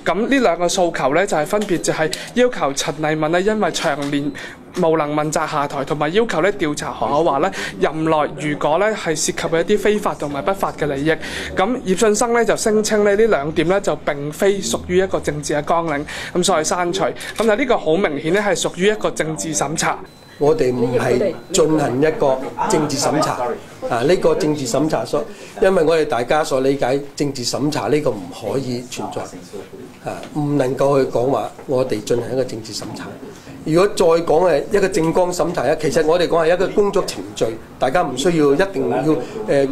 咁呢兩個訴求咧就係分別就係要求陳麗敏咧因為長年無能問責下台，同埋要求咧調查何厚華咧任內如果咧係涉及一啲非法同埋不法嘅利益。咁葉俊生咧就聲稱咧呢兩點咧就並非屬於一個政治嘅綱領，咁所以刪除。咁但係呢個好明顯咧係屬於一個政治審查。我哋唔係進行一個政治審查呢個政治審查因為我哋大家所理解政治審查呢個唔可以存在唔能夠去講話我哋進行一個政治審查。如果再講係一個政綱審查其實我哋講係一個工作程序，大家唔需要一定要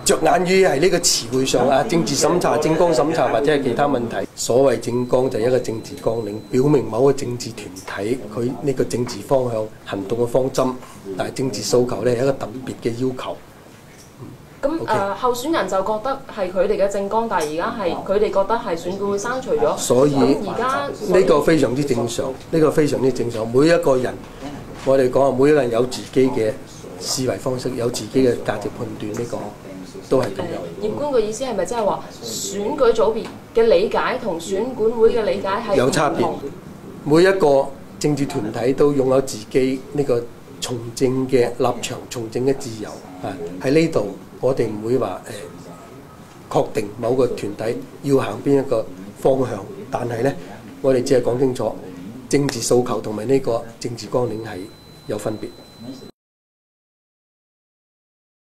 着眼於係呢個詞彙上政治審查、政綱審查或者係其他問題。所謂政綱就係一個政治綱領，表明某個政治團體佢呢個政治方向、行動嘅方針，但係政治訴求咧係一個特別嘅要求。咁候選人就覺得係佢哋嘅政綱，但係而家係佢哋覺得係選管會刪除咗。所以而家呢個非常之正常，呢個非常之正常。每一個人，我哋講每一個人有自己嘅思維方式，有自己嘅價值判斷，呢個都係咁樣。葉官嘅意思係咪即係話選舉組別嘅理解同選管會嘅理解係有差別？每一個政治團體都擁有自己呢個從政嘅立場、從政嘅自由喺呢度。我哋唔會話確定某個團體要行邊一個方向，但係呢，我哋只係講清楚政治訴求同埋呢個政治綱領係有分別。